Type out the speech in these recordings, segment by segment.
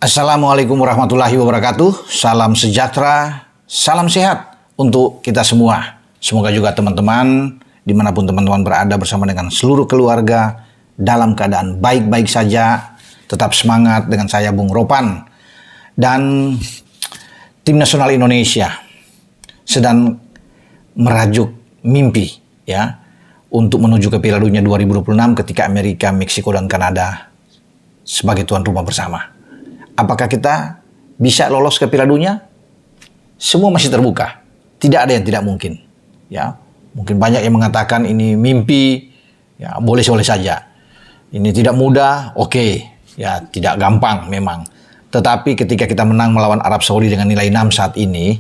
Assalamualaikum warahmatullahi wabarakatuh. Salam sejahtera, salam sehat untuk kita semua. Semoga juga teman-teman, dimanapun teman-teman berada bersama dengan seluruh keluarga, dalam keadaan baik-baik saja, tetap semangat dengan saya Bung Ropan. Dan tim nasional Indonesia sedang merajuk mimpi ya untuk menuju ke Piala Dunia 2026 ketika Amerika, Meksiko, dan Kanada sebagai tuan rumah bersama. Apakah kita bisa lolos ke Piala Dunia? Semua masih terbuka. Tidak ada yang tidak mungkin. Ya, mungkin banyak yang mengatakan ini mimpi. Ya, boleh-boleh saja. Ini tidak mudah. Oke. Ya, tidak gampang memang. Tetapi ketika kita menang melawan Arab Saudi dengan nilai 6 saat ini,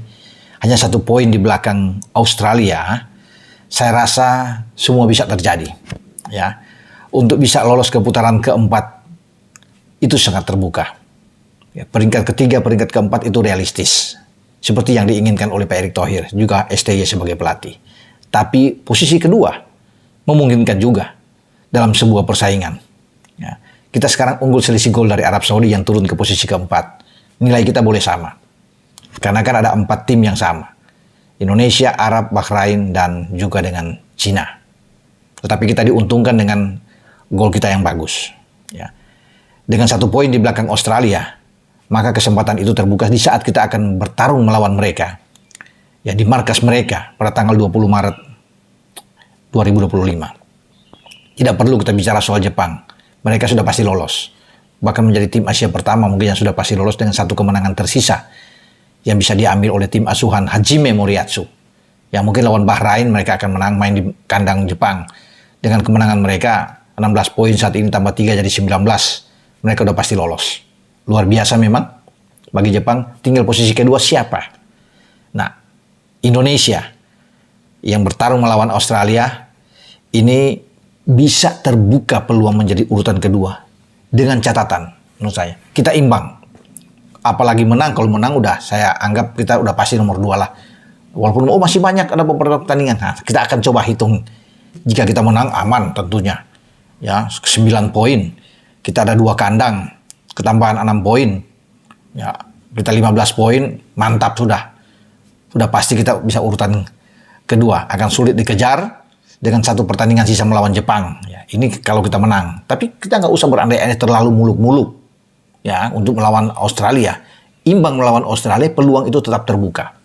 hanya 1 poin di belakang Australia, saya rasa semua bisa terjadi. Ya, untuk bisa lolos ke putaran keempat itu sangat terbuka. Ya, peringkat ketiga, peringkat keempat itu realistis. Seperti yang diinginkan oleh Pak Erick Thohir, juga STY sebagai pelatih. Tapi posisi kedua memungkinkan juga dalam sebuah persaingan. Ya, kita sekarang unggul selisih gol dari Arab Saudi yang turun ke posisi keempat. Nilai kita boleh sama. Karena kan ada 4 tim yang sama. Indonesia, Arab, Bahrain, dan juga dengan Cina. Tetapi kita diuntungkan dengan gol kita yang bagus. Ya. Dengan 1 poin di belakang Australia, maka kesempatan itu terbuka di saat kita akan bertarung melawan mereka. Ya, di markas mereka pada tanggal 20 Maret 2025. Tidak perlu kita bicara soal Jepang. Mereka sudah pasti lolos. Bahkan menjadi tim Asia pertama mungkin yang sudah pasti lolos dengan 1 kemenangan tersisa yang bisa diambil oleh tim asuhan Hajime Moriyasu. Ya, mungkin lawan Bahrain mereka akan menang main di kandang Jepang. Dengan kemenangan mereka 16 poin saat ini tambah 3 jadi 19. Mereka udah pasti lolos. Luar biasa memang bagi Jepang. Tinggal posisi kedua siapa? Nah, Indonesia yang bertarung melawan Australia ini bisa terbuka peluang menjadi urutan kedua dengan catatan menurut saya kita imbang. Apalagi menang, kalau menang udah saya anggap kita udah pasti nomor 2 lah. Walaupun masih banyak ada beberapa pertandingan. Nah, kita akan coba hitung. Jika kita menang aman tentunya. Ya, 9 poin. Kita ada 2 kandang. Ketambahan 6 poin, ya kita 15 poin, mantap sudah. Sudah pasti kita bisa urutan kedua. Akan sulit dikejar dengan 1 pertandingan sisa melawan Jepang. Ya, ini kalau kita menang. Tapi kita nggak usah berandai-andai terlalu muluk-muluk. Ya, untuk melawan Australia. Imbang melawan Australia, peluang itu tetap terbuka.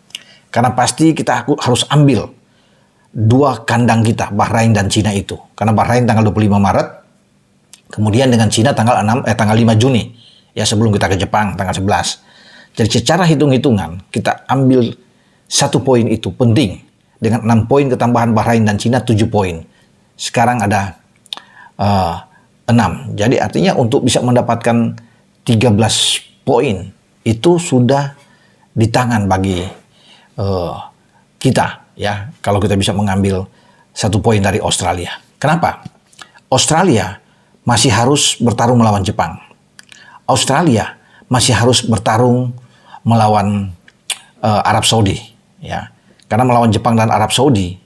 Karena pasti kita harus ambil 2 kandang kita, Bahrain dan Cina itu. Karena Bahrain tanggal 25 Maret, kemudian dengan Cina tanggal 5 Juni. Ya, sebelum kita ke Jepang tanggal 11. Jadi secara hitung-hitungan kita ambil 1 poin itu penting. Dengan 6 poin ketambahan Bahrain dan Cina 7 poin. Sekarang ada 6. Jadi artinya untuk bisa mendapatkan 13 poin itu sudah di tangan bagi kita. Ya, kalau kita bisa mengambil 1 poin dari Australia. Kenapa? Australia masih harus bertarung melawan Jepang. Australia masih harus bertarung melawan Arab Saudi, ya. Karena melawan Jepang dan Arab Saudi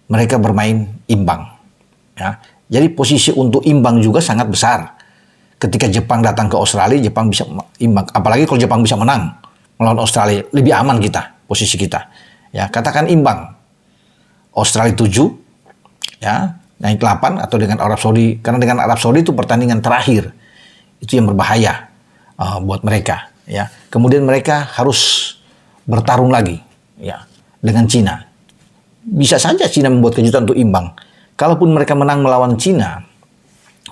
mereka bermain imbang, ya. Jadi posisi untuk imbang juga sangat besar. Ketika Jepang datang ke Australia, Jepang bisa imbang. Apalagi kalau Jepang bisa menang melawan Australia, lebih aman kita, posisi kita. Ya, katakan imbang. Australia 7, ya. Naik 8 atau dengan Arab Saudi. Karena dengan Arab Saudi itu pertandingan terakhir. Itu yang berbahaya buat mereka. Ya. Kemudian mereka harus bertarung lagi ya, dengan Cina. Bisa saja Cina membuat kejutan untuk imbang. Kalaupun mereka menang melawan Cina,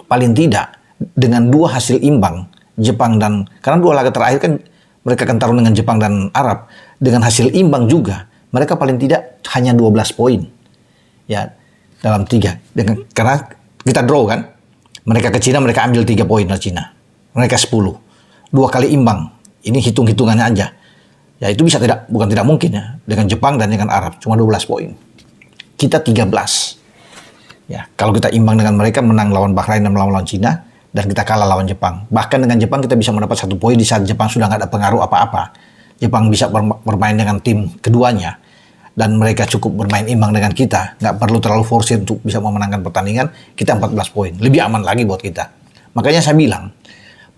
paling tidak dengan 2 hasil imbang, Jepang dan... Karena 2 laga terakhir kan mereka akan tarung dengan Jepang dan Arab. Dengan hasil imbang juga, mereka paling tidak hanya 12 poin. Ya, dalam 3. Karena kita draw kan. Mereka ke Cina, mereka ambil 3 poin dari Cina. Mereka 10. 2 kali imbang. Ini hitung-hitungannya aja. Ya itu bisa bukan tidak mungkin ya. Dengan Jepang dan dengan Arab. Cuma 12 poin. Kita 13. Ya, kalau kita imbang dengan mereka, menang lawan Bahrain dan melawan Cina. Dan kita kalah lawan Jepang. Bahkan dengan Jepang kita bisa mendapat 1 poin di saat Jepang sudah nggak ada pengaruh apa-apa. Jepang bisa bermain dengan tim keduanya. Dan mereka cukup bermain imbang dengan kita. Nggak perlu terlalu forsir untuk bisa memenangkan pertandingan. Kita 14 poin. Lebih aman lagi buat kita. Makanya saya bilang,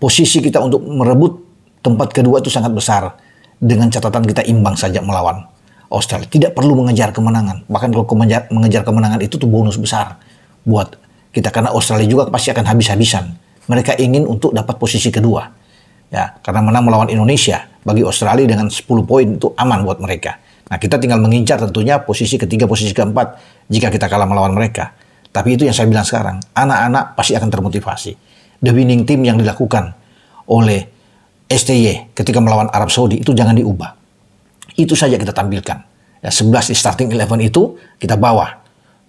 posisi kita untuk merebut Tempat kedua itu sangat besar dengan catatan kita imbang saja melawan Australia. Tidak perlu mengejar kemenangan. Bahkan kalau mengejar kemenangan itu tuh bonus besar buat kita, karena Australia juga pasti akan habis-habisan. Mereka ingin untuk dapat posisi kedua. Ya, karena menang melawan Indonesia bagi Australia dengan 10 poin itu aman buat mereka. Nah, kita tinggal mengincar tentunya posisi ketiga, posisi keempat jika kita kalah melawan mereka. Tapi itu yang saya bilang sekarang, anak-anak pasti akan termotivasi. The winning team yang dilakukan oleh STY ketika melawan Arab Saudi itu jangan diubah. Itu saja kita tampilkan. Ya, 11 di starting 11 itu kita bawa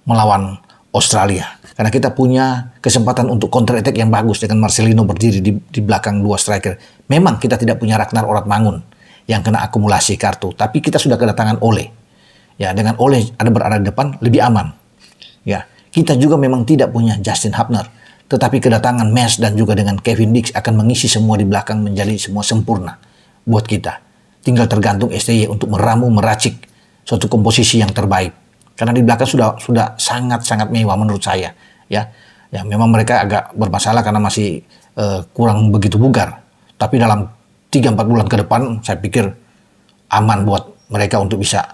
melawan Australia. Karena kita punya kesempatan untuk counter attack yang bagus dengan Marcelino berdiri di belakang dua striker. Memang kita tidak punya Ragnar Oratmangun yang kena akumulasi kartu, tapi kita sudah kedatangan Ole. Ya, dengan Ole ada berada di depan lebih aman. Ya, kita juga memang tidak punya Justin Hubner, tetapi kedatangan Mes dan juga dengan Kevin Dix akan mengisi semua di belakang menjadi semua sempurna buat kita. Tinggal tergantung STY untuk meramu, meracik suatu komposisi yang terbaik. Karena di belakang sudah sangat-sangat mewah menurut saya. Ya, memang mereka agak bermasalah karena masih kurang begitu bugar. Tapi dalam 3-4 bulan ke depan saya pikir aman buat mereka untuk bisa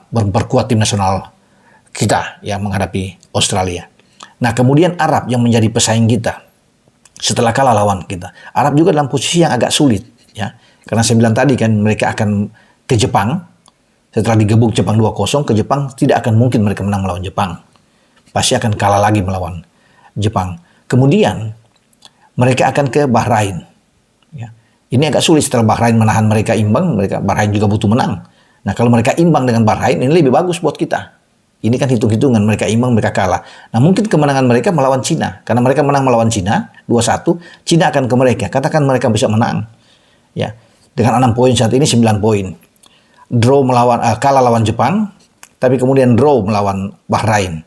memperkuat tim nasional kita yang menghadapi Australia. Nah, kemudian Arab yang menjadi pesaing kita setelah kalah lawan kita. Arab juga dalam posisi yang agak sulit, ya. Karena saya bilang tadi kan mereka akan ke Jepang. Setelah digebuk Jepang 2-0 ke Jepang, tidak akan mungkin mereka menang melawan Jepang. Pasti akan kalah lagi melawan Jepang. Kemudian mereka akan ke Bahrain. Ya. Ini agak sulit setelah Bahrain menahan mereka imbang, Bahrain juga butuh menang. Nah, kalau mereka imbang dengan Bahrain, ini lebih bagus buat kita. Ini kan hitung-hitungan, mereka imbang, mereka kalah. Nah, mungkin kemenangan mereka melawan Cina. Karena mereka menang melawan Cina 2-1, Cina akan ke mereka. Katakan mereka bisa menang. Ya. Dengan 6 poin saat ini 9 poin. Kalah lawan Jepang, tapi kemudian draw melawan Bahrain.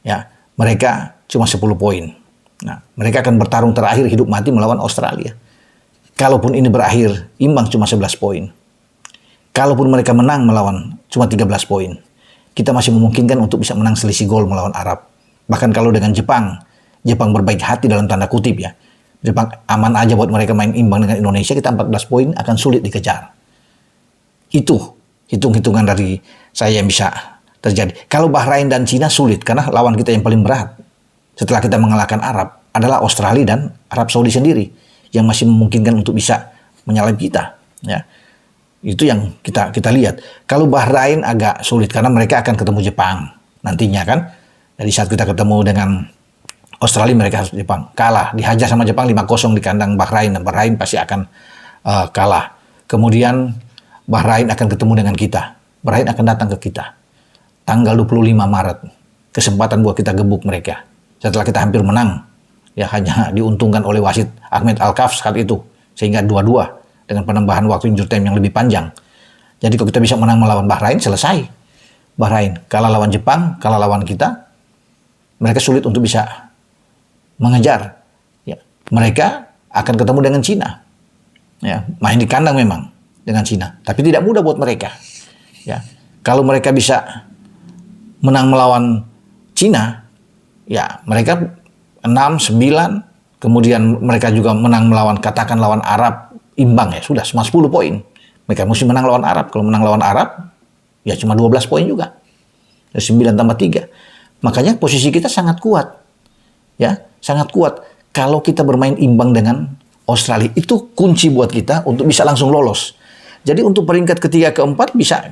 Ya, mereka cuma 10 poin. Nah, mereka akan bertarung terakhir hidup mati melawan Australia. Kalaupun ini berakhir imbang cuma 11 poin. Kalaupun mereka menang melawan cuma 13 poin. Kita masih memungkinkan untuk bisa menang selisih gol melawan Arab. Bahkan kalau dengan Jepang berbaik hati dalam tanda kutip ya. Jepang aman aja buat mereka main imbang dengan Indonesia, kita 14 poin akan sulit dikejar. Itu hitung-hitungan dari saya yang bisa terjadi. Kalau Bahrain dan Cina sulit karena lawan kita yang paling berat setelah kita mengalahkan Arab adalah Australia dan Arab Saudi sendiri yang masih memungkinkan untuk bisa menyalahi kita. Ya, itu yang kita lihat. Kalau Bahrain agak sulit karena mereka akan ketemu Jepang nantinya kan. Dari saat kita ketemu dengan Australia mereka harus Jepang kalah, dihajar sama Jepang 5-0 di kandang Bahrain dan Bahrain pasti akan kalah. Kemudian Bahrain akan ketemu dengan kita. Bahrain akan datang ke kita. Tanggal 25 Maret. Kesempatan buat kita gebuk mereka. Setelah kita hampir menang. Ya, hanya diuntungkan oleh wasit Ahmed Al-Kaf saat itu. Sehingga 2-2. Dengan penambahan waktu injury time yang lebih panjang. Jadi kalau kita bisa menang melawan Bahrain, selesai. Bahrain kalah lawan Jepang, kalah lawan kita. Mereka sulit untuk bisa mengejar. Ya, mereka akan ketemu dengan Cina. Ya, main di kandang memang dengan Cina, tapi tidak mudah buat mereka. Ya, kalau mereka bisa menang melawan Cina, ya mereka 6-9, kemudian mereka juga menang melawan katakan lawan Arab imbang ya sudah cuma 10 poin. Mereka mesti menang lawan Arab. Kalau menang lawan Arab, ya cuma 12 poin juga. 9 tambah 3. Makanya posisi kita sangat kuat. Ya, sangat kuat. Kalau kita bermain imbang dengan Australia, itu kunci buat kita untuk bisa langsung lolos. Jadi untuk peringkat ketiga keempat bisa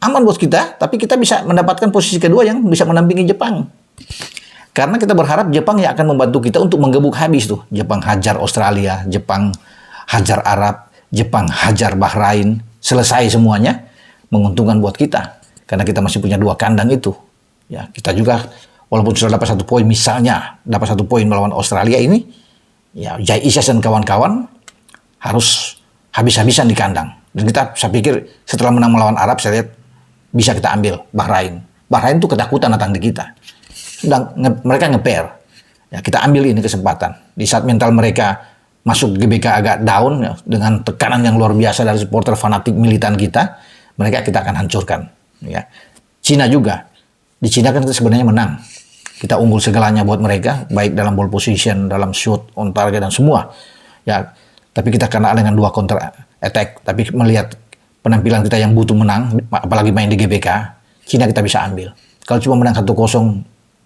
aman buat kita, tapi kita bisa mendapatkan posisi kedua yang bisa mendampingi Jepang. Karena kita berharap Jepang yang akan membantu kita untuk menggebuk habis tuh. Jepang hajar Australia, Jepang hajar Arab, Jepang hajar Bahrain, selesai semuanya, menguntungkan buat kita. Karena kita masih punya 2 kandang itu. Ya, kita juga walaupun sudah dapat 1 poin, misalnya dapat 1 poin melawan Australia ini, ya Jai Isyas dan kawan-kawan harus habis-habisan di kandang. Dan saya pikir setelah menang melawan Arab, saya lihat bisa kita ambil Bahrain. Bahrain itu ketakutan datang di kita. Mereka ngeper. Ya, kita ambil ini kesempatan. Di saat mental mereka masuk GBK agak down, ya, dengan tekanan yang luar biasa dari supporter fanatik militan kita akan hancurkan. Ya. Cina juga. Di Cina kan kita sebenarnya menang. Kita unggul segalanya buat mereka, baik dalam ball position, dalam shoot, on target, dan semua. Ya, Tapi kita kena dengan 2 counter attack. Tapi melihat penampilan kita yang butuh menang, apalagi main di GBK, Cina kita bisa ambil. Kalau cuma menang 1-0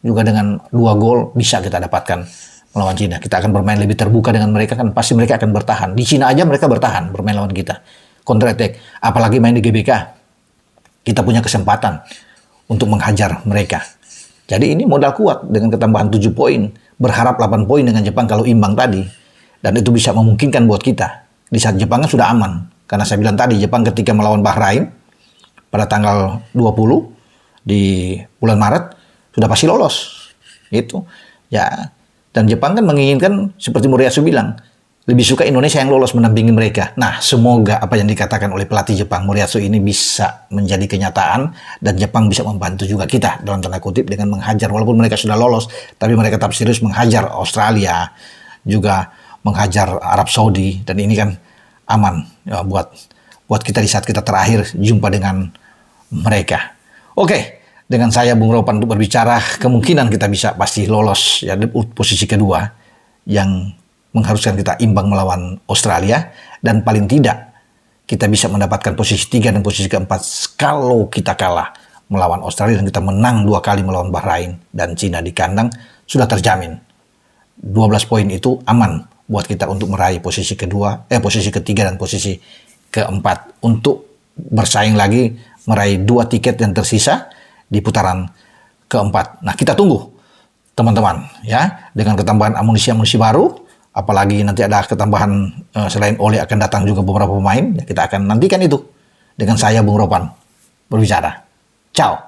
juga dengan 2 gol bisa kita dapatkan melawan Cina. Kita akan bermain lebih terbuka dengan mereka, kan pasti mereka akan bertahan. Di Cina aja mereka bertahan bermain lawan kita. Counter attack, apalagi main di GBK. Kita punya kesempatan untuk menghajar mereka. Jadi ini modal kuat dengan ketambahan 7 poin. Berharap 8 poin dengan Jepang kalau imbang tadi. Dan itu bisa memungkinkan buat kita. Di saat Jepang kan sudah aman. Karena saya bilang tadi, Jepang ketika melawan Bahrain pada tanggal 20 di bulan Maret sudah pasti lolos. Itu. Ya. Dan Jepang kan menginginkan, seperti Moriyasu bilang, lebih suka Indonesia yang lolos mendampingi mereka. Nah, semoga apa yang dikatakan oleh pelatih Jepang, Moriyasu ini bisa menjadi kenyataan dan Jepang bisa membantu juga kita dalam tanda kutip dengan menghajar. Walaupun mereka sudah lolos, tapi mereka tetap serius menghajar Australia, juga menghajar Arab Saudi, dan ini kan aman ya, buat kita di saat kita terakhir jumpa dengan mereka. Oke, dengan saya Bung Ropan untuk berbicara, kemungkinan kita bisa pasti lolos ya di posisi kedua yang mengharuskan kita imbang melawan Australia, dan paling tidak kita bisa mendapatkan posisi 3 dan posisi keempat kalau kita kalah melawan Australia dan kita menang 2 kali melawan Bahrain dan Cina di kandang, sudah terjamin 12 poin itu aman buat kita untuk meraih posisi ketiga dan posisi keempat untuk bersaing lagi meraih 2 tiket yang tersisa di putaran keempat. Nah, kita tunggu teman-teman ya, dengan ketambahan amunisi baru. Apalagi nanti ada ketambahan selain Ole akan datang juga beberapa pemain. Ya, kita akan nantikan itu dengan saya Bung Ropan berbicara. Ciao.